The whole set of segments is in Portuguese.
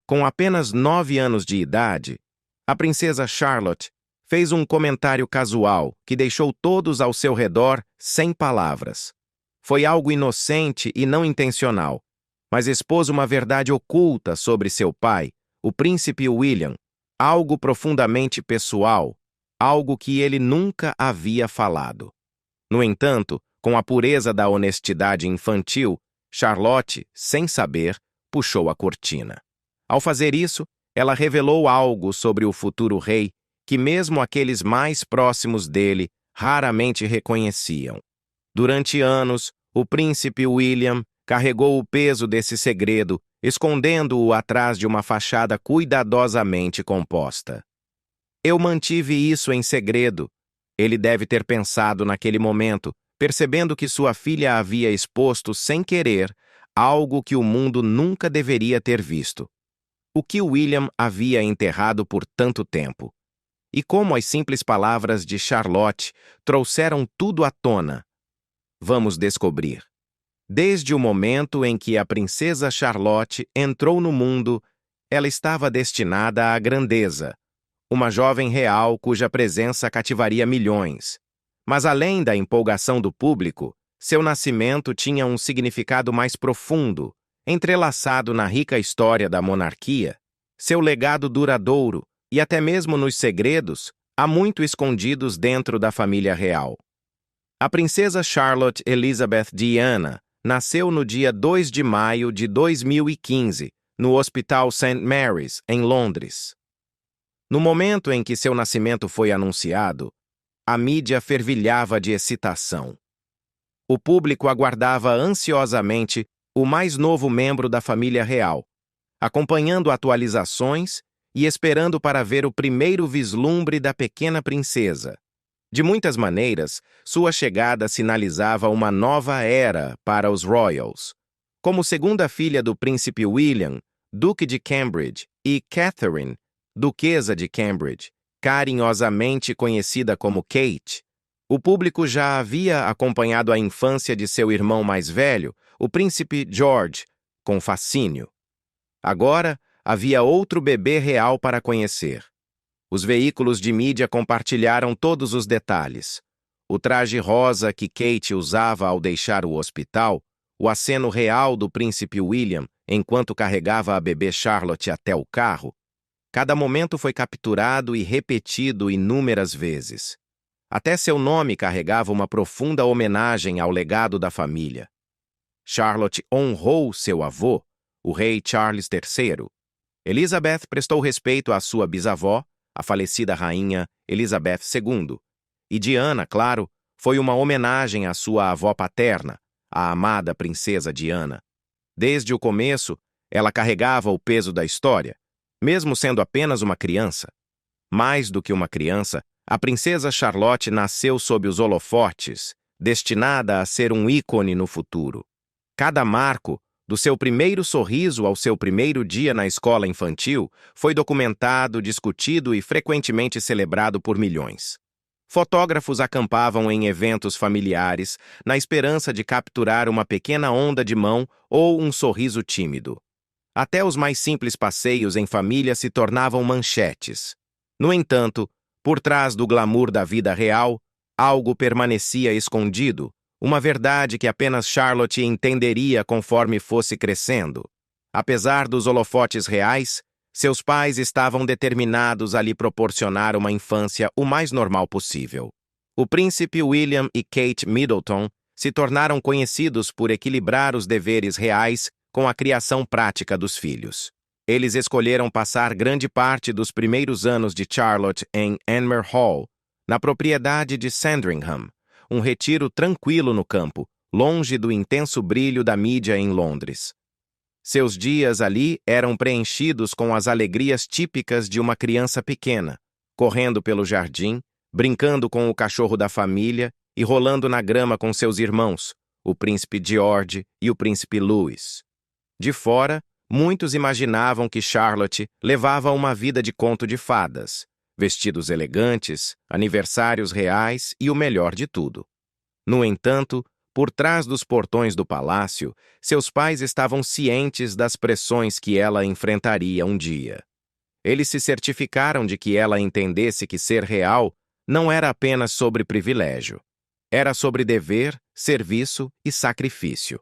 Com apenas 9 anos de idade, a princesa Charlotte fez um comentário casual que deixou todos ao seu redor sem palavras. Foi algo inocente e não intencional, mas expôs uma verdade oculta sobre seu pai, o príncipe William, algo profundamente pessoal, algo que ele nunca havia falado. No entanto, com a pureza da honestidade infantil, Charlotte, sem saber, puxou a cortina. Ao fazer isso, ela revelou algo sobre o futuro rei que mesmo aqueles mais próximos dele raramente reconheciam. Durante anos, o príncipe William carregou o peso desse segredo, escondendo-o atrás de uma fachada cuidadosamente composta. Eu mantive isso em segredo. Ele deve ter pensado naquele momento, percebendo que sua filha havia exposto sem querer algo que o mundo nunca deveria ter visto. O que William havia enterrado por tanto tempo. E como as simples palavras de Charlotte trouxeram tudo à tona. Vamos descobrir. Desde o momento em que a princesa Charlotte entrou no mundo, ela estava destinada à grandeza. Uma jovem real cuja presença cativaria milhões. Mas além da empolgação do público, seu nascimento tinha um significado mais profundo, entrelaçado na rica história da monarquia, seu legado duradouro e até mesmo nos segredos, há muito escondidos dentro da família real. A princesa Charlotte Elizabeth Diana nasceu no dia 2 de maio de 2015, no Hospital St. Mary's, em Londres. No momento em que seu nascimento foi anunciado, a mídia fervilhava de excitação. O público aguardava ansiosamente o mais novo membro da família real, acompanhando atualizações e esperando para ver o primeiro vislumbre da pequena princesa. De muitas maneiras, sua chegada sinalizava uma nova era para os Royals. Como segunda filha do príncipe William, duque de Cambridge, e Catherine, duquesa de Cambridge, carinhosamente conhecida como Kate, o público já havia acompanhado a infância de seu irmão mais velho, o príncipe George, com fascínio. Agora, havia outro bebê real para conhecer. Os veículos de mídia compartilharam todos os detalhes. O traje rosa que Kate usava ao deixar o hospital, o aceno real do príncipe William enquanto carregava a bebê Charlotte até o carro. Cada momento foi capturado e repetido inúmeras vezes. Até seu nome carregava uma profunda homenagem ao legado da família. Charlotte honrou seu avô, o rei Charles III. Elizabeth prestou respeito à sua bisavó, a falecida rainha Elizabeth II. E Diana, claro, foi uma homenagem à sua avó paterna, a amada princesa Diana. Desde o começo, ela carregava o peso da história, mesmo sendo apenas uma criança. Mais do que uma criança, a princesa Charlotte nasceu sob os holofotes, destinada a ser um ícone no futuro. Cada marco, do seu primeiro sorriso ao seu primeiro dia na escola infantil, foi documentado, discutido e frequentemente celebrado por milhões. Fotógrafos acampavam em eventos familiares, na esperança de capturar uma pequena onda de mão ou um sorriso tímido. Até os mais simples passeios em família se tornavam manchetes. No entanto, por trás do glamour da vida real, algo permanecia escondido, uma verdade que apenas Charlotte entenderia conforme fosse crescendo. Apesar dos holofotes reais, seus pais estavam determinados a lhe proporcionar uma infância o mais normal possível. O príncipe William e Kate Middleton se tornaram conhecidos por equilibrar os deveres reais com a criação prática dos filhos. Eles escolheram passar grande parte dos primeiros anos de Charlotte em Anmer Hall, na propriedade de Sandringham, um retiro tranquilo no campo, longe do intenso brilho da mídia em Londres. Seus dias ali eram preenchidos com as alegrias típicas de uma criança pequena, correndo pelo jardim, brincando com o cachorro da família e rolando na grama com seus irmãos, o príncipe George e o príncipe Louis. De fora, muitos imaginavam que Charlotte levava uma vida de conto de fadas, vestidos elegantes, aniversários reais e o melhor de tudo. No entanto, Por trás dos portões do palácio, seus pais estavam cientes das pressões que ela enfrentaria um dia. Eles se certificaram de que ela entendesse que ser real não era apenas sobre privilégio. Era sobre dever, serviço e sacrifício.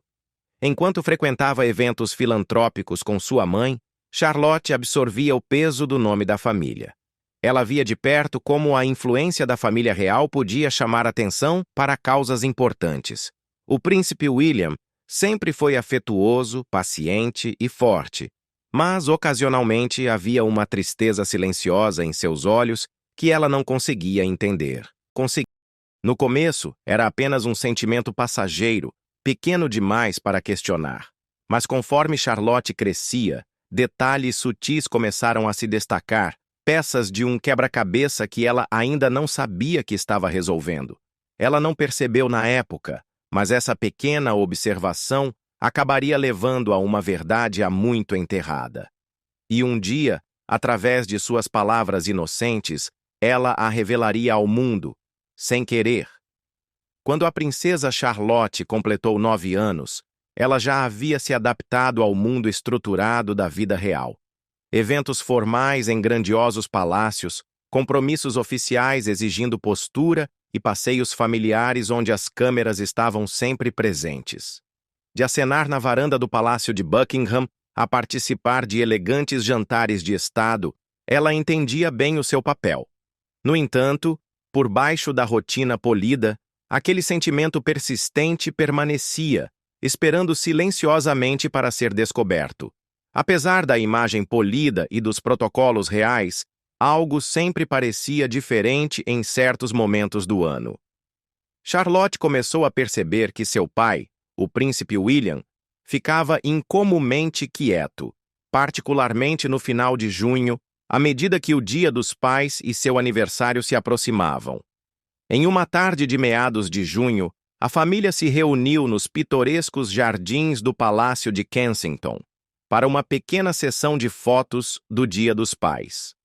Enquanto frequentava eventos filantrópicos com sua mãe, Charlotte absorvia o peso do nome da família. Ela via de perto como a influência da família real podia chamar atenção para causas importantes. O príncipe William sempre foi afetuoso, paciente e forte, mas ocasionalmente havia uma tristeza silenciosa em seus olhos que ela não conseguia entender. No começo, era apenas um sentimento passageiro, pequeno demais para questionar. Mas conforme Charlotte crescia, detalhes sutis começaram a se destacar, peças de um quebra-cabeça que ela ainda não sabia que estava resolvendo. Ela não percebeu na época, mas essa pequena observação acabaria levando a uma verdade há muito enterrada. E um dia, através de suas palavras inocentes, ela a revelaria ao mundo, sem querer. Quando a princesa Charlotte completou 9 anos, ela já havia se adaptado ao mundo estruturado da vida real. Eventos formais em grandiosos palácios, compromissos oficiais exigindo postura e passeios familiares onde as câmeras estavam sempre presentes. De acenar na varanda do Palácio de Buckingham a participar de elegantes jantares de Estado, ela entendia bem o seu papel. No entanto, por baixo da rotina polida, aquele sentimento persistente permanecia, esperando silenciosamente para ser descoberto. Apesar da imagem polida e dos protocolos reais, algo sempre parecia diferente em certos momentos do ano. Charlotte começou a perceber que seu pai, o príncipe William, ficava incomumente quieto, particularmente no final de junho, à medida que o Dia dos Pais e seu aniversário se aproximavam. Em uma tarde de meados de junho, a família se reuniu nos pitorescos jardins do Palácio de Kensington para uma pequena sessão de fotos do Dia dos Pais.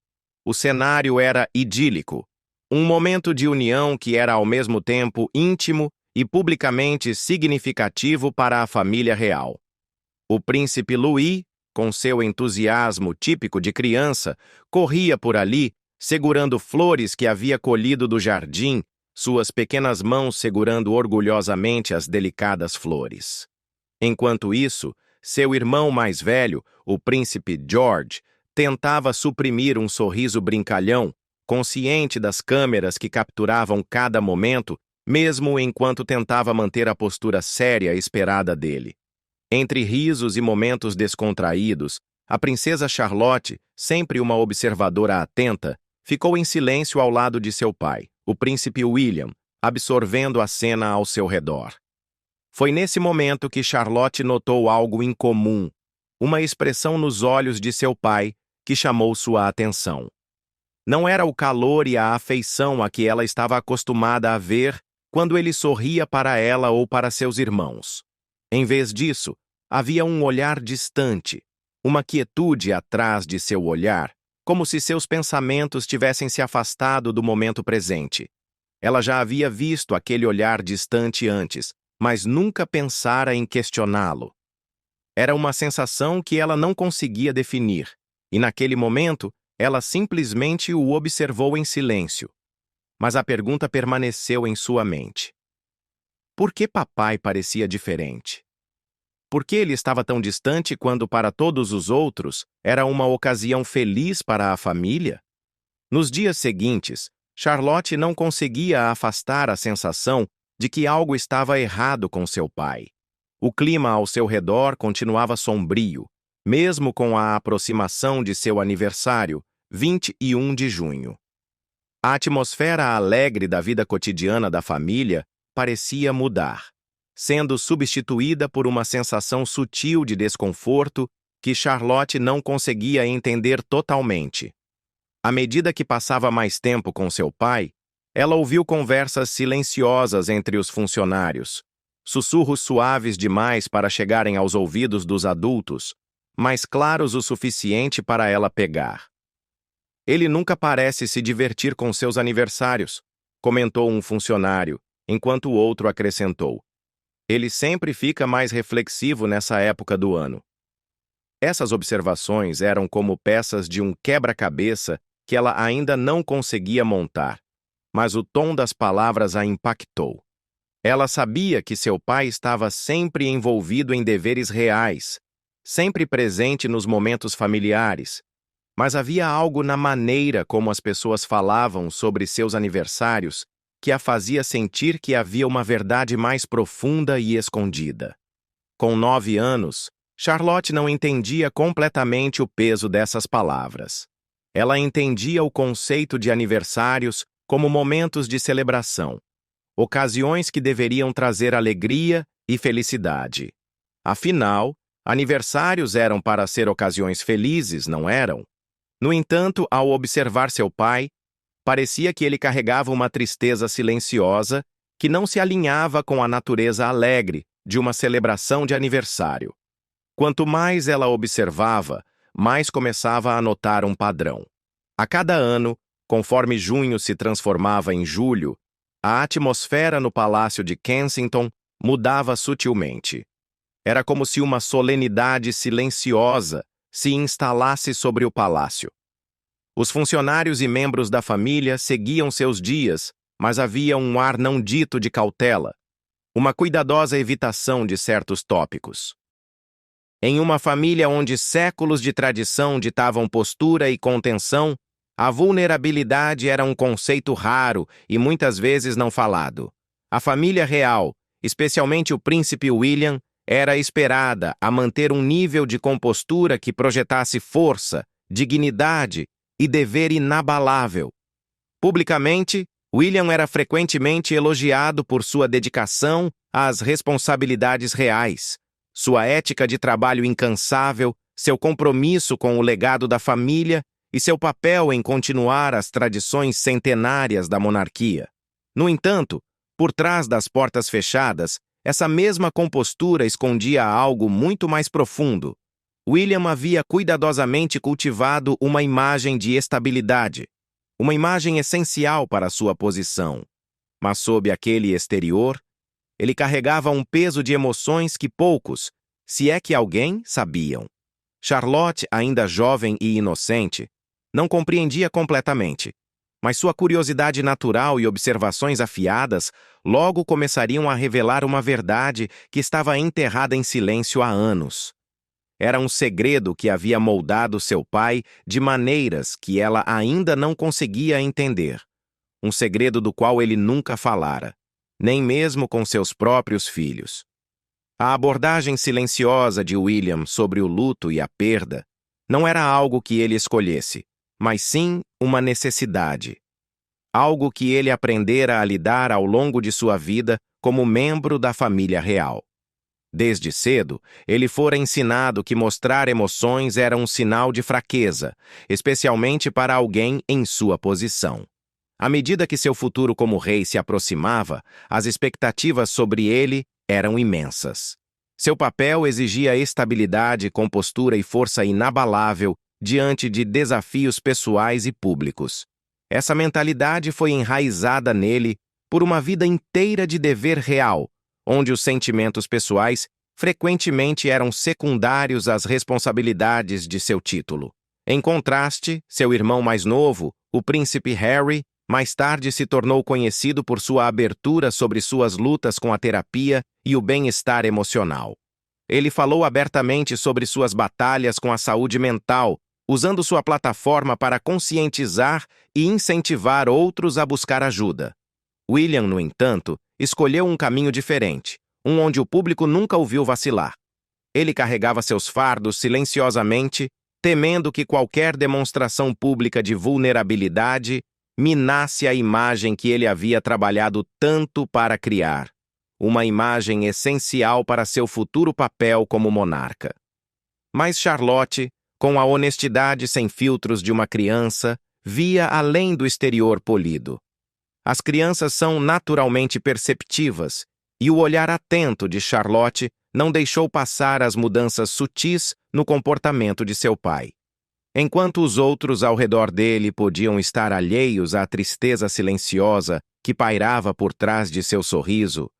O cenário era idílico, um momento de união que era ao mesmo tempo íntimo e publicamente significativo para a família real. O príncipe Louis, com seu entusiasmo típico de criança, corria por ali, segurando flores que havia colhido do jardim, suas pequenas mãos segurando orgulhosamente as delicadas flores. Enquanto isso, seu irmão mais velho, o príncipe George, tentava suprimir um sorriso brincalhão, consciente das câmeras que capturavam cada momento, mesmo enquanto tentava manter a postura séria esperada dele. Entre risos e momentos descontraídos, a princesa Charlotte, sempre uma observadora atenta, ficou em silêncio ao lado de seu pai, o príncipe William, absorvendo a cena ao seu redor. Foi nesse momento que Charlotte notou algo incomum, uma expressão nos olhos de seu pai que chamou sua atenção. Não era o calor e a afeição a que ela estava acostumada a ver quando ele sorria para ela ou para seus irmãos. Em vez disso, havia um olhar distante, uma quietude atrás de seu olhar, como se seus pensamentos tivessem se afastado do momento presente. Ela já havia visto aquele olhar distante antes, mas nunca pensara em questioná-lo. Era uma sensação que ela não conseguia definir, e naquele momento, ela simplesmente o observou em silêncio. Mas a pergunta permaneceu em sua mente. Por que papai parecia diferente? Por que ele estava tão distante quando, para todos os outros, era uma ocasião feliz para a família? Nos dias seguintes, Charlotte não conseguia afastar a sensação de que algo estava errado com seu pai. O clima ao seu redor continuava sombrio, mesmo com a aproximação de seu aniversário, 21 de junho. A atmosfera alegre da vida cotidiana da família parecia mudar, sendo substituída por uma sensação sutil de desconforto que Charlotte não conseguia entender totalmente. À medida que passava mais tempo com seu pai, ela ouviu conversas silenciosas entre os funcionários, sussurros suaves demais para chegarem aos ouvidos dos adultos, mas claros o suficiente para ela pegar. Ele nunca parece se divertir com seus aniversários, comentou um funcionário, enquanto o outro acrescentou. Ele sempre fica mais reflexivo nessa época do ano. Essas observações eram como peças de um quebra-cabeça que ela ainda não conseguia montar, mas o tom das palavras a impactou. Ela sabia que seu pai estava sempre envolvido em deveres reais, sempre presente nos momentos familiares, mas havia algo na maneira como as pessoas falavam sobre seus aniversários que a fazia sentir que havia uma verdade mais profunda e escondida. Com 9 anos, Charlotte não entendia completamente o peso dessas palavras. Ela entendia o conceito de aniversários como momentos de celebração, ocasiões que deveriam trazer alegria e felicidade. Afinal, aniversários eram para ser ocasiões felizes, não eram? No entanto, ao observar seu pai, parecia que ele carregava uma tristeza silenciosa que não se alinhava com a natureza alegre de uma celebração de aniversário. Quanto mais ela observava, mais começava a notar um padrão. A cada ano, conforme junho se transformava em julho, a atmosfera no Palácio de Kensington mudava sutilmente. Era como se uma solenidade silenciosa se instalasse sobre o palácio. Os funcionários e membros da família seguiam seus dias, mas havia um ar não dito de cautela, uma cuidadosa evitação de certos tópicos. Em uma família onde séculos de tradição ditavam postura e contenção, a vulnerabilidade era um conceito raro e muitas vezes não falado. A família real, especialmente o príncipe William, era esperada a manter um nível de compostura que projetasse força, dignidade e dever inabalável. Publicamente, William era frequentemente elogiado por sua dedicação às responsabilidades reais, sua ética de trabalho incansável, seu compromisso com o legado da família e seu papel em continuar as tradições centenárias da monarquia. No entanto, por trás das portas fechadas, essa mesma compostura escondia algo muito mais profundo. William havia cuidadosamente cultivado uma imagem de estabilidade, uma imagem essencial para sua posição. Mas sob aquele exterior, ele carregava um peso de emoções que poucos, se é que alguém, sabiam. Charlotte, ainda jovem e inocente, não compreendia completamente, mas sua curiosidade natural e observações afiadas logo começariam a revelar uma verdade que estava enterrada em silêncio há anos. Era um segredo que havia moldado seu pai de maneiras que ela ainda não conseguia entender. Um segredo do qual ele nunca falara, nem mesmo com seus próprios filhos. A abordagem silenciosa de William sobre o luto e a perda não era algo que ele escolhesse, mas sim uma necessidade. Algo que ele aprendera a lidar ao longo de sua vida como membro da família real. Desde cedo, ele fora ensinado que mostrar emoções era um sinal de fraqueza, especialmente para alguém em sua posição. À medida que seu futuro como rei se aproximava, as expectativas sobre ele eram imensas. Seu papel exigia estabilidade, compostura e força inabalável diante de desafios pessoais e públicos. Essa mentalidade foi enraizada nele por uma vida inteira de dever real, onde os sentimentos pessoais frequentemente eram secundários às responsabilidades de seu título. Em contraste, seu irmão mais novo, o príncipe Harry, mais tarde se tornou conhecido por sua abertura sobre suas lutas com a terapia e o bem-estar emocional. Ele falou abertamente sobre suas batalhas com a saúde mental, usando sua plataforma para conscientizar e incentivar outros a buscar ajuda. William, no entanto, escolheu um caminho diferente, onde o público nunca o viu vacilar. Ele carregava seus fardos silenciosamente, temendo que qualquer demonstração pública de vulnerabilidade minasse a imagem que ele havia trabalhado tanto para criar, uma imagem essencial para seu futuro papel como monarca. Mas Charlotte, com a honestidade sem filtros de uma criança, via além do exterior polido. As crianças são naturalmente perceptivas, e o olhar atento de Charlotte não deixou passar as mudanças sutis no comportamento de seu pai. Enquanto os outros ao redor dele podiam estar alheios à tristeza silenciosa que pairava por trás de seu sorriso,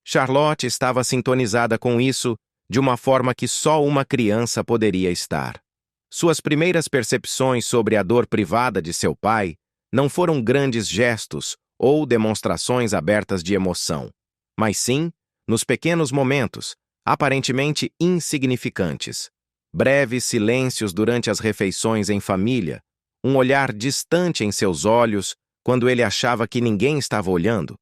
Charlotte estava sintonizada com isso de uma forma que só uma criança poderia estar. Suas primeiras percepções sobre a dor privada de seu pai não foram grandes gestos ou demonstrações abertas de emoção, mas sim nos pequenos momentos, aparentemente insignificantes. Breves silêncios durante as refeições em família, um olhar distante em seus olhos quando ele achava que ninguém estava olhando,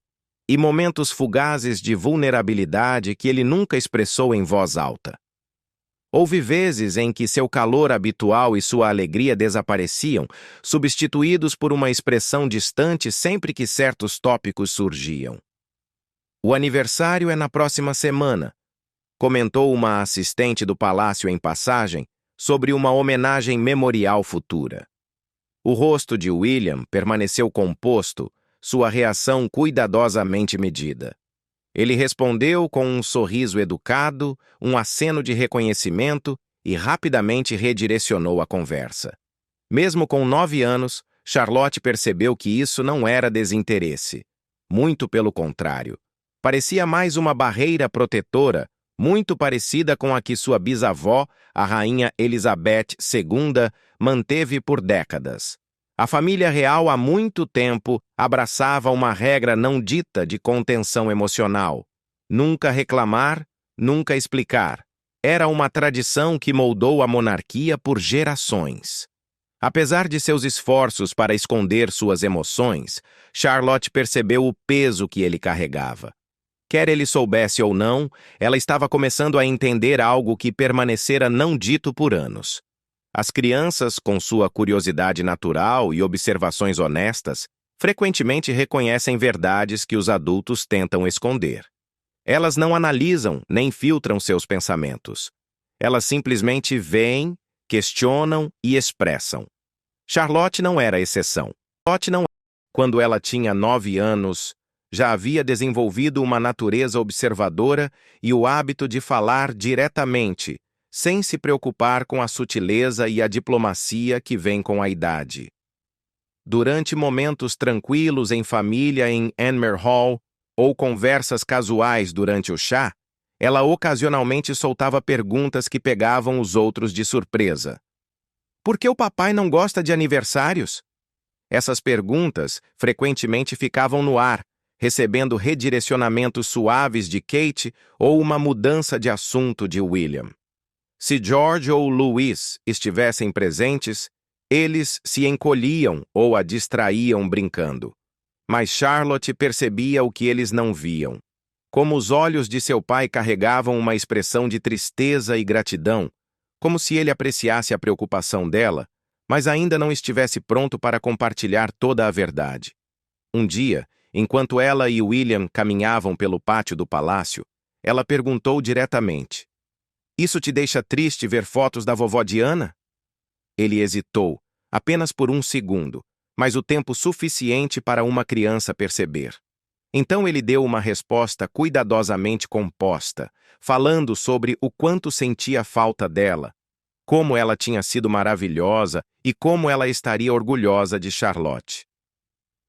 e momentos fugazes de vulnerabilidade que ele nunca expressou em voz alta. Houve vezes em que seu calor habitual e sua alegria desapareciam, substituídos por uma expressão distante sempre que certos tópicos surgiam. "O aniversário é na próxima semana", comentou uma assistente do palácio em passagem sobre uma homenagem memorial futura. O rosto de William permaneceu composto, sua reação cuidadosamente medida. Ele respondeu com um sorriso educado, um aceno de reconhecimento e rapidamente redirecionou a conversa. Mesmo com 9 anos, Charlotte percebeu que isso não era desinteresse. Muito pelo contrário. Parecia mais uma barreira protetora, muito parecida com a que sua bisavó, a rainha Elizabeth II, manteve por décadas. A família real há muito tempo abraçava uma regra não dita de contenção emocional. Nunca reclamar, nunca explicar. Era uma tradição que moldou a monarquia por gerações. Apesar de seus esforços para esconder suas emoções, Charlotte percebeu o peso que ele carregava. Quer ele soubesse ou não, ela estava começando a entender algo que permanecera não dito por anos. As crianças, com sua curiosidade natural e observações honestas, frequentemente reconhecem verdades que os adultos tentam esconder. Elas não analisam nem filtram seus pensamentos. Elas simplesmente veem, questionam e expressam. Charlotte não era exceção. Quando ela tinha 9 anos, já havia desenvolvido uma natureza observadora e o hábito de falar diretamente, sem se preocupar com a sutileza e a diplomacia que vem com a idade. Durante momentos tranquilos em família em Anmer Hall ou conversas casuais durante o chá, ela ocasionalmente soltava perguntas que pegavam os outros de surpresa. "Por que o papai não gosta de aniversários?" Essas perguntas frequentemente ficavam no ar, recebendo redirecionamentos suaves de Kate ou uma mudança de assunto de William. Se George ou Louis estivessem presentes, eles se encolhiam ou a distraíam brincando. Mas Charlotte percebia o que eles não viam. Como os olhos de seu pai carregavam uma expressão de tristeza e gratidão, como se ele apreciasse a preocupação dela, mas ainda não estivesse pronto para compartilhar toda a verdade. Um dia, enquanto ela e William caminhavam pelo pátio do palácio, ela perguntou diretamente: "Isso te deixa triste ver fotos da vovó Diana?" Ele hesitou, apenas por um segundo, mas o tempo suficiente para uma criança perceber. Então ele deu uma resposta cuidadosamente composta, falando sobre o quanto sentia falta dela, como ela tinha sido maravilhosa e como ela estaria orgulhosa de Charlotte.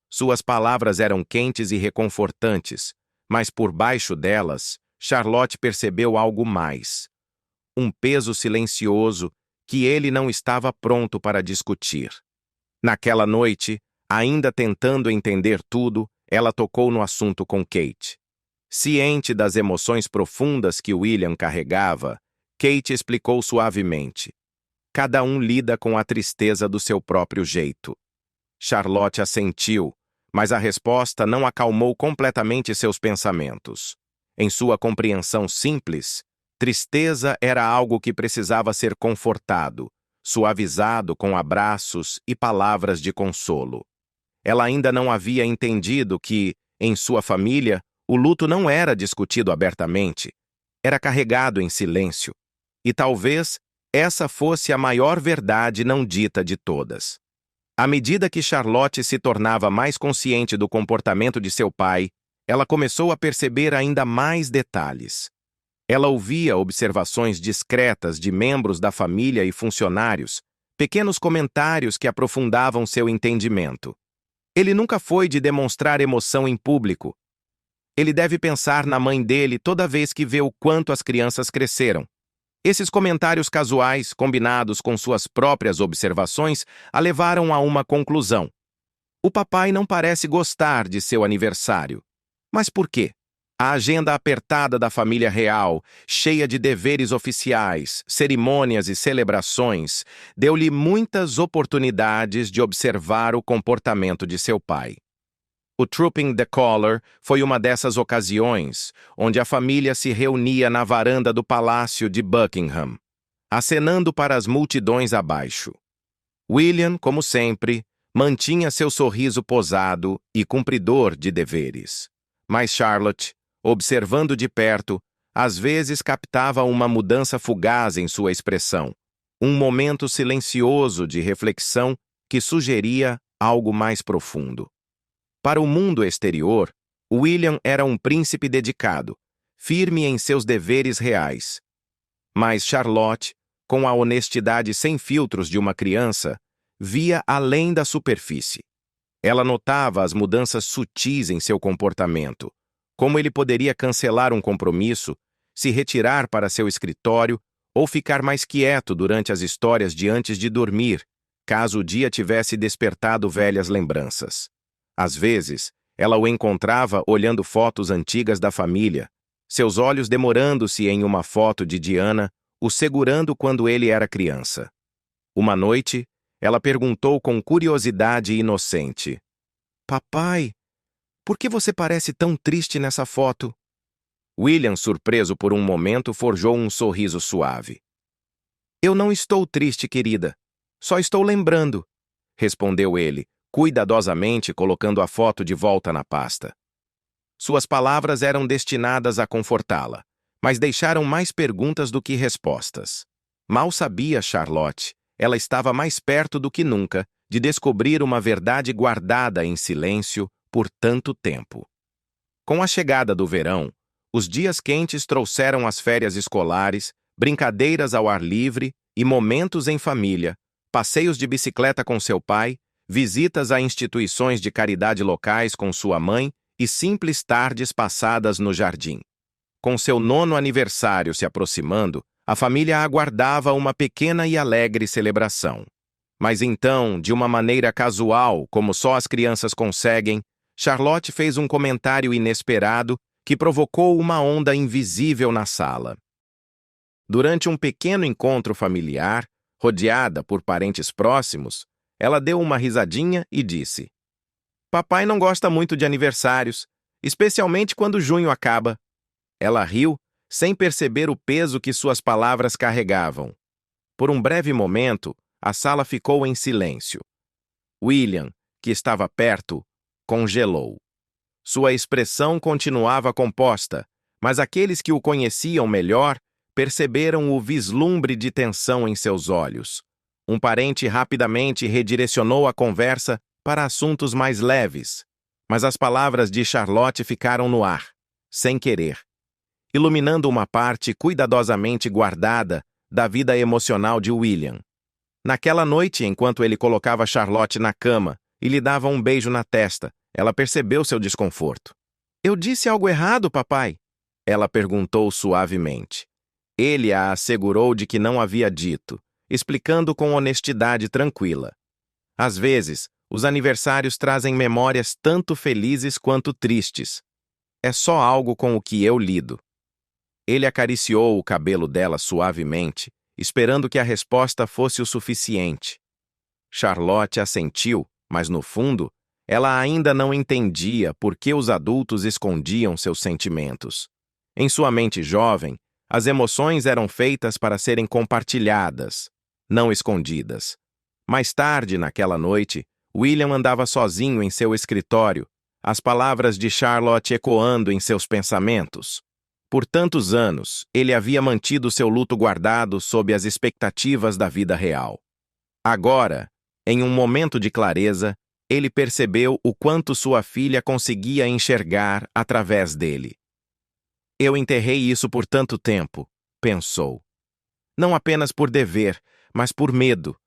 Suas palavras eram quentes e reconfortantes, mas por baixo delas, Charlotte percebeu algo mais. Um peso silencioso que ele não estava pronto para discutir. Naquela noite, ainda tentando entender tudo, ela tocou no assunto com Kate. Ciente das emoções profundas que William carregava, Kate explicou suavemente: "Cada um lida com a tristeza do seu próprio jeito." Charlotte assentiu, mas a resposta não acalmou completamente seus pensamentos. Em sua compreensão simples, tristeza era algo que precisava ser confortado, suavizado com abraços e palavras de consolo. Ela ainda não havia entendido que, em sua família, o luto não era discutido abertamente, era carregado em silêncio. E talvez essa fosse a maior verdade não dita de todas. À medida que Charlotte se tornava mais consciente do comportamento de seu pai, ela começou a perceber ainda mais detalhes. Ela ouvia observações discretas de membros da família e funcionários, pequenos comentários que aprofundavam seu entendimento. Ele nunca foi de demonstrar emoção em público. Ele deve pensar na mãe dele toda vez que vê o quanto as crianças cresceram. Esses comentários casuais, combinados com suas próprias observações, a levaram a uma conclusão. O papai não parece gostar de seu aniversário. Mas por quê? A agenda apertada da família real, cheia de deveres oficiais, cerimônias e celebrações, deu-lhe muitas oportunidades de observar o comportamento de seu pai. O Trooping the Color foi uma dessas ocasiões, onde a família se reunia na varanda do Palácio de Buckingham, acenando para as multidões abaixo. William, como sempre, mantinha seu sorriso posado e cumpridor de deveres. Mas Charlotte, observando de perto, às vezes captava uma mudança fugaz em sua expressão, um momento silencioso de reflexão que sugeria algo mais profundo. Para o mundo exterior, William era um príncipe dedicado, firme em seus deveres reais. Mas Charlotte, com a honestidade sem filtros de uma criança, via além da superfície. Ela notava as mudanças sutis em seu comportamento, como ele poderia cancelar um compromisso, se retirar para seu escritório ou ficar mais quieto durante as histórias de antes de dormir, caso o dia tivesse despertado velhas lembranças. Às vezes, ela o encontrava olhando fotos antigas da família, seus olhos demorando-se em uma foto de Diana, o segurando quando ele era criança. Uma noite, ela perguntou com curiosidade inocente: "Papai, por que você parece tão triste nessa foto?" William, surpreso por um momento, forjou um sorriso suave. "Eu não estou triste, querida. Só estou lembrando", respondeu ele, cuidadosamente colocando a foto de volta na pasta. Suas palavras eram destinadas a confortá-la, mas deixaram mais perguntas do que respostas. Mal sabia Charlotte, ela estava mais perto do que nunca de descobrir uma verdade guardada em silêncio por tanto tempo. Com a chegada do verão, os dias quentes trouxeram as férias escolares, brincadeiras ao ar livre e momentos em família, passeios de bicicleta com seu pai, visitas a instituições de caridade locais com sua mãe e simples tardes passadas no jardim. Com seu 9º aniversário se aproximando, a família aguardava uma pequena e alegre celebração. Mas então, de uma maneira casual, como só as crianças conseguem, Charlotte fez um comentário inesperado que provocou uma onda invisível na sala. Durante um pequeno encontro familiar, rodeada por parentes próximos, ela deu uma risadinha e disse: "Papai não gosta muito de aniversários, especialmente quando junho acaba." Ela riu, sem perceber o peso que suas palavras carregavam. Por um breve momento, a sala ficou em silêncio. William, que estava perto, congelou. Sua expressão continuava composta, mas aqueles que o conheciam melhor perceberam o vislumbre de tensão em seus olhos. Um parente rapidamente redirecionou a conversa para assuntos mais leves, mas as palavras de Charlotte ficaram no ar, sem querer, iluminando uma parte cuidadosamente guardada da vida emocional de William. Naquela noite, enquanto ele colocava Charlotte na cama e lhe dava um beijo na testa, ela percebeu seu desconforto. "Eu disse algo errado, papai?" ela perguntou suavemente. Ele a assegurou de que não havia dito, explicando com honestidade tranquila. Às vezes, os aniversários trazem memórias tanto felizes quanto tristes. É só algo com o que eu lido. Ele acariciou o cabelo dela suavemente, esperando que a resposta fosse o suficiente. Charlotte assentiu, mas no fundo, ela ainda não entendia por que os adultos escondiam seus sentimentos. Em sua mente jovem, as emoções eram feitas para serem compartilhadas, não escondidas. Mais tarde, naquela noite, William andava sozinho em seu escritório, as palavras de Charlotte ecoando em seus pensamentos. Por tantos anos, ele havia mantido seu luto guardado sob as expectativas da vida real. Agora, em um momento de clareza, ele percebeu o quanto sua filha conseguia enxergar através dele. "Eu enterrei isso por tanto tempo", pensou. Não apenas por dever, mas por medo.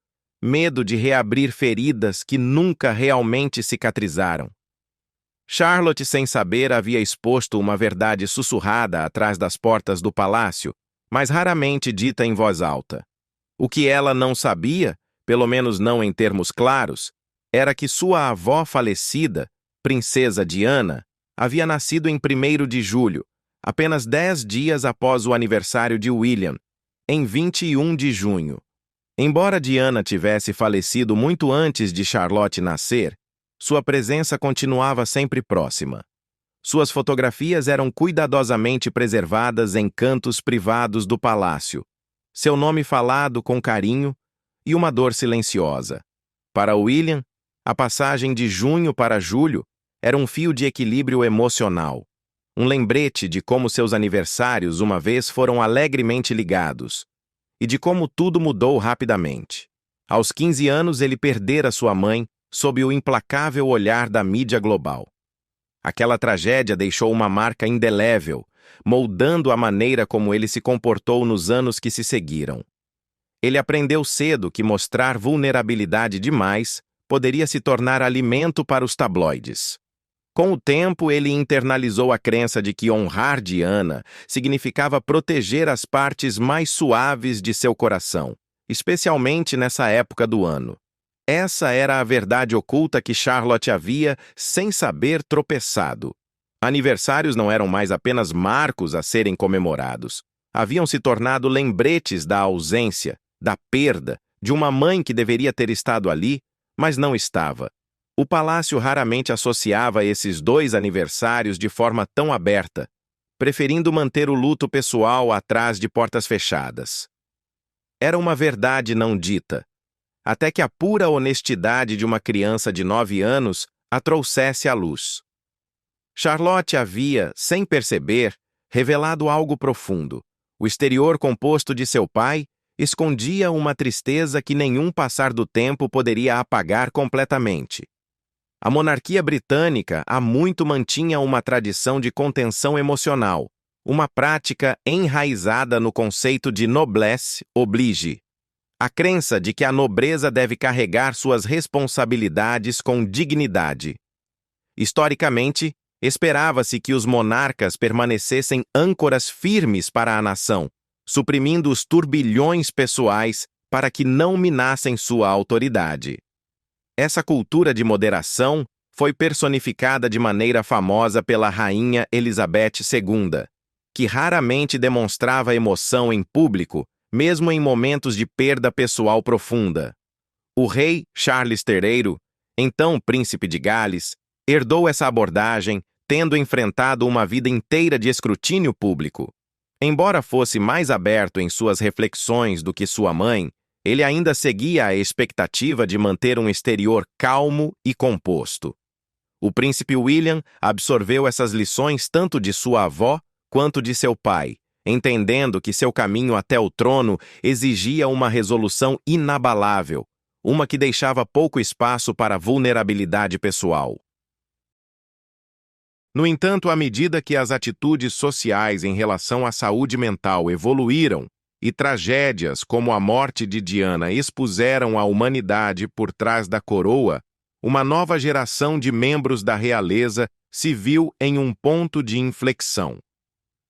Medo de reabrir feridas que nunca realmente cicatrizaram. Charlotte, sem saber, havia exposto uma verdade sussurrada atrás das portas do palácio, mas raramente dita em voz alta. O que ela não sabia, pelo menos não em termos claros, era que sua avó falecida, Princesa Diana, havia nascido em 1º de julho, apenas 10 dias após o aniversário de William, em 21 de junho. Embora Diana tivesse falecido muito antes de Charlotte nascer, sua presença continuava sempre próxima. Suas fotografias eram cuidadosamente preservadas em cantos privados do palácio, seu nome falado com carinho e uma dor silenciosa. Para William, a passagem de junho para julho era um fio de equilíbrio emocional, um lembrete de como seus aniversários uma vez foram alegremente ligados, e de como tudo mudou rapidamente. Aos 15 anos, ele perdera sua mãe sob o implacável olhar da mídia global. Aquela tragédia deixou uma marca indelével, moldando a maneira como ele se comportou nos anos que se seguiram. Ele aprendeu cedo que mostrar vulnerabilidade demais poderia se tornar alimento para os tabloides. Com o tempo, ele internalizou a crença de que honrar Diana significava proteger as partes mais suaves de seu coração, especialmente nessa época do ano. Essa era a verdade oculta que Charlotte havia, sem saber, tropeçado. Aniversários não eram mais apenas marcos a serem comemorados. Haviam se tornado lembretes da ausência, da perda, de uma mãe que deveria ter estado ali, mas não estava. O palácio raramente associava esses 2 aniversários de forma tão aberta, preferindo manter o luto pessoal atrás de portas fechadas. Era uma verdade não dita, até que a pura honestidade de uma criança de 9 anos a trouxesse à luz. Charlotte havia, sem perceber, revelado algo profundo. O exterior composto de seu pai escondia uma tristeza que nenhum passar do tempo poderia apagar completamente. A monarquia britânica há muito mantinha uma tradição de contenção emocional, uma prática enraizada no conceito de noblesse oblige. A crença de que a nobreza deve carregar suas responsabilidades com dignidade. Historicamente, esperava-se que os monarcas permanecessem âncoras firmes para a nação, suprimindo os turbilhões pessoais para que não minassem sua autoridade. Essa cultura de moderação foi personificada de maneira famosa pela rainha Elizabeth II, que raramente demonstrava emoção em público, mesmo em momentos de perda pessoal profunda. O rei Charles III, então príncipe de Gales, herdou essa abordagem, tendo enfrentado uma vida inteira de escrutínio público. Embora fosse mais aberto em suas reflexões do que sua mãe, ele ainda seguia a expectativa de manter um exterior calmo e composto. O príncipe William absorveu essas lições tanto de sua avó quanto de seu pai, entendendo que seu caminho até o trono exigia uma resolução inabalável, uma que deixava pouco espaço para vulnerabilidade pessoal. No entanto, à medida que as atitudes sociais em relação à saúde mental evoluíram e tragédias como a morte de Diana expuseram a humanidade por trás da coroa, uma nova geração de membros da realeza se viu em um ponto de inflexão.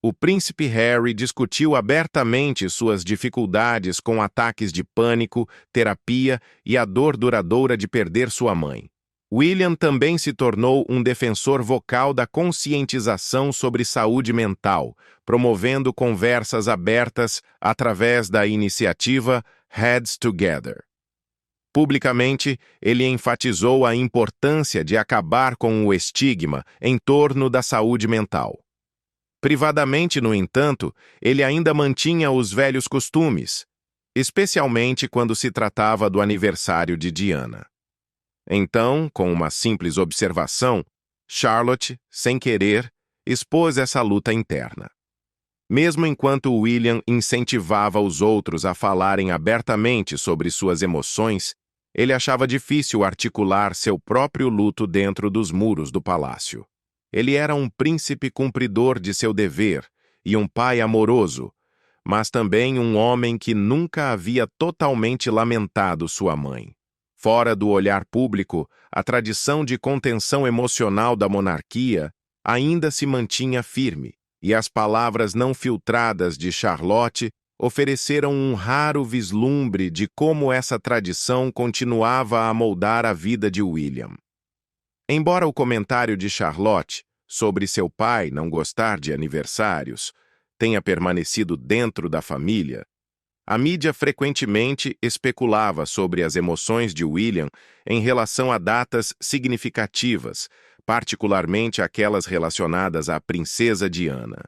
O príncipe Harry discutiu abertamente suas dificuldades com ataques de pânico, terapia e a dor duradoura de perder sua mãe. William também se tornou um defensor vocal da conscientização sobre saúde mental, promovendo conversas abertas através da iniciativa Heads Together. Publicamente, ele enfatizou a importância de acabar com o estigma em torno da saúde mental. Privadamente, no entanto, ele ainda mantinha os velhos costumes, especialmente quando se tratava do aniversário de Diana. Então, com uma simples observação, Charlotte, sem querer, expôs essa luta interna. Mesmo enquanto William incentivava os outros a falarem abertamente sobre suas emoções, ele achava difícil articular seu próprio luto dentro dos muros do palácio. Ele era um príncipe cumpridor de seu dever e um pai amoroso, mas também um homem que nunca havia totalmente lamentado sua mãe. Fora do olhar público, a tradição de contenção emocional da monarquia ainda se mantinha firme, e as palavras não filtradas de Charlotte ofereceram um raro vislumbre de como essa tradição continuava a moldar a vida de William. Embora o comentário de Charlotte sobre seu pai não gostar de aniversários tenha permanecido dentro da família, a mídia frequentemente especulava sobre as emoções de William em relação a datas significativas, particularmente aquelas relacionadas à princesa Diana.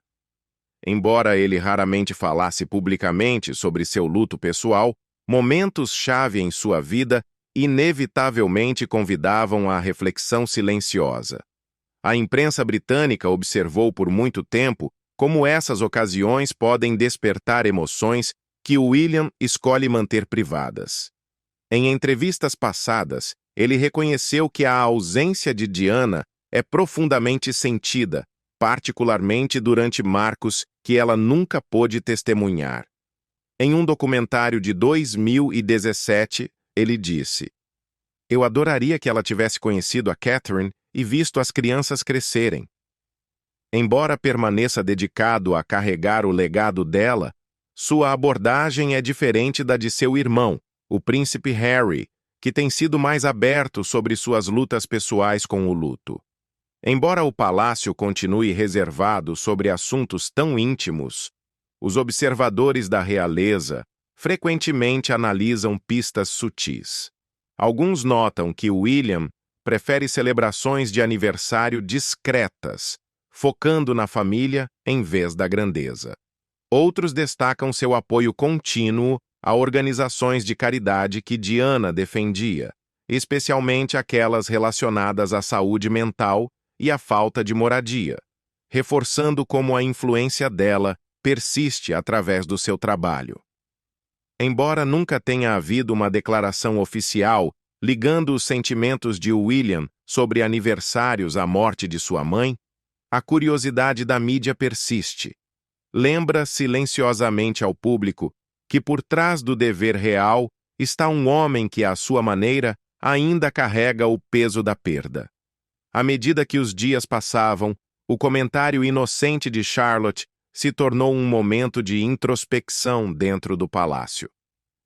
Embora ele raramente falasse publicamente sobre seu luto pessoal, momentos-chave em sua vida inevitavelmente convidavam à reflexão silenciosa. A imprensa britânica observou por muito tempo como essas ocasiões podem despertar emoções que William escolhe manter privadas. Em entrevistas passadas, ele reconheceu que a ausência de Diana é profundamente sentida, particularmente durante marcos que ela nunca pôde testemunhar. Em um documentário de 2017, ele disse: "Eu adoraria que ela tivesse conhecido a Catherine e visto as crianças crescerem. Embora permaneça dedicado a carregar o legado dela, sua abordagem é diferente da de seu irmão, o príncipe Harry, que tem sido mais aberto sobre suas lutas pessoais com o luto. Embora o palácio continue reservado sobre assuntos tão íntimos, os observadores da realeza frequentemente analisam pistas sutis. Alguns notam que William prefere celebrações de aniversário discretas, focando na família em vez da grandeza. Outros destacam seu apoio contínuo a organizações de caridade que Diana defendia, especialmente aquelas relacionadas à saúde mental e à falta de moradia, reforçando como a influência dela persiste através do seu trabalho. Embora nunca tenha havido uma declaração oficial ligando os sentimentos de William sobre aniversários à morte de sua mãe, a curiosidade da mídia persiste. Lembra silenciosamente ao público que por trás do dever real está um homem que, à sua maneira, ainda carrega o peso da perda. À medida que os dias passavam, o comentário inocente de Charlotte se tornou um momento de introspecção dentro do palácio.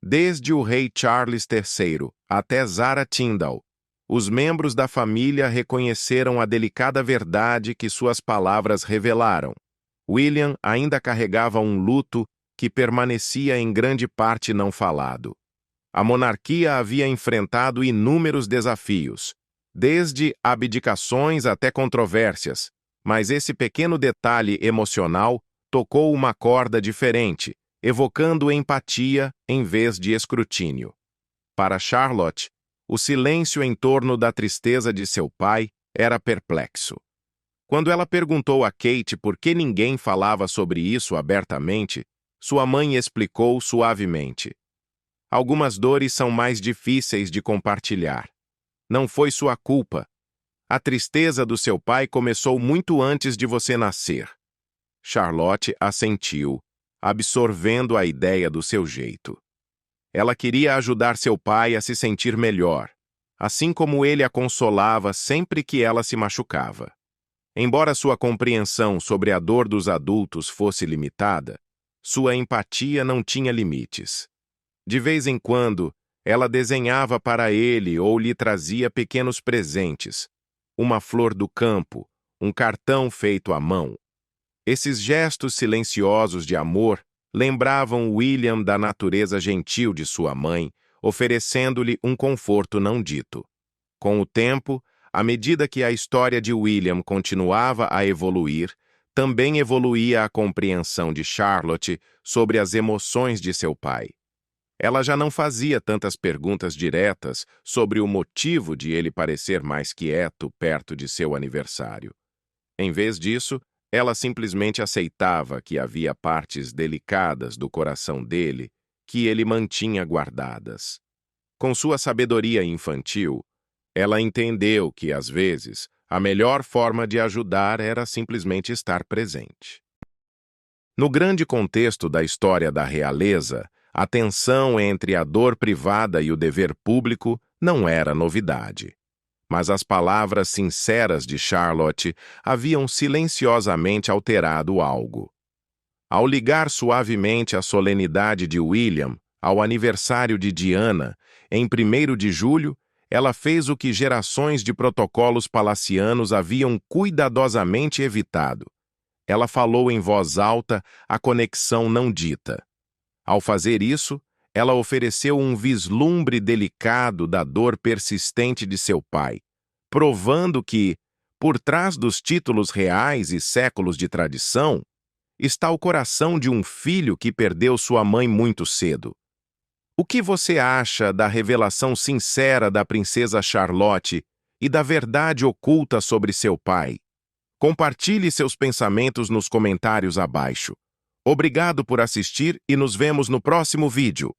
Desde o rei Charles III até Zara Tindall, os membros da família reconheceram a delicada verdade que suas palavras revelaram. William ainda carregava um luto que permanecia em grande parte não falado. A monarquia havia enfrentado inúmeros desafios, desde abdicações até controvérsias, mas esse pequeno detalhe emocional tocou uma corda diferente, evocando empatia em vez de escrutínio. Para Charlotte, o silêncio em torno da tristeza de seu pai era perplexo. Quando ela perguntou a Kate por que ninguém falava sobre isso abertamente, sua mãe explicou suavemente: "Algumas dores são mais difíceis de compartilhar. Não foi sua culpa. A tristeza do seu pai começou muito antes de você nascer." Charlotte assentiu, absorvendo a ideia do seu jeito. Ela queria ajudar seu pai a se sentir melhor, assim como ele a consolava sempre que ela se machucava. Embora sua compreensão sobre a dor dos adultos fosse limitada, sua empatia não tinha limites. De vez em quando, ela desenhava para ele ou lhe trazia pequenos presentes, uma flor do campo, um cartão feito à mão. Esses gestos silenciosos de amor lembravam William da natureza gentil de sua mãe, oferecendo-lhe um conforto não dito. Com o tempo, à medida que a história de William continuava a evoluir, também evoluía a compreensão de Charlotte sobre as emoções de seu pai. Ela já não fazia tantas perguntas diretas sobre o motivo de ele parecer mais quieto perto de seu aniversário. Em vez disso, ela simplesmente aceitava que havia partes delicadas do coração dele que ele mantinha guardadas. Com sua sabedoria infantil, ela entendeu que, às vezes, a melhor forma de ajudar era simplesmente estar presente. No grande contexto da história da realeza, a tensão entre a dor privada e o dever público não era novidade. Mas as palavras sinceras de Charlotte haviam silenciosamente alterado algo. Ao ligar suavemente a solenidade de William ao aniversário de Diana, em 1º de julho, ela fez o que gerações de protocolos palacianos haviam cuidadosamente evitado. Ela falou em voz alta a conexão não dita. Ao fazer isso, ela ofereceu um vislumbre delicado da dor persistente de seu pai, provando que, por trás dos títulos reais e séculos de tradição, está o coração de um filho que perdeu sua mãe muito cedo. O que você acha da revelação sincera da princesa Charlotte e da verdade oculta sobre seu pai? Compartilhe seus pensamentos nos comentários abaixo. Obrigado por assistir e nos vemos no próximo vídeo.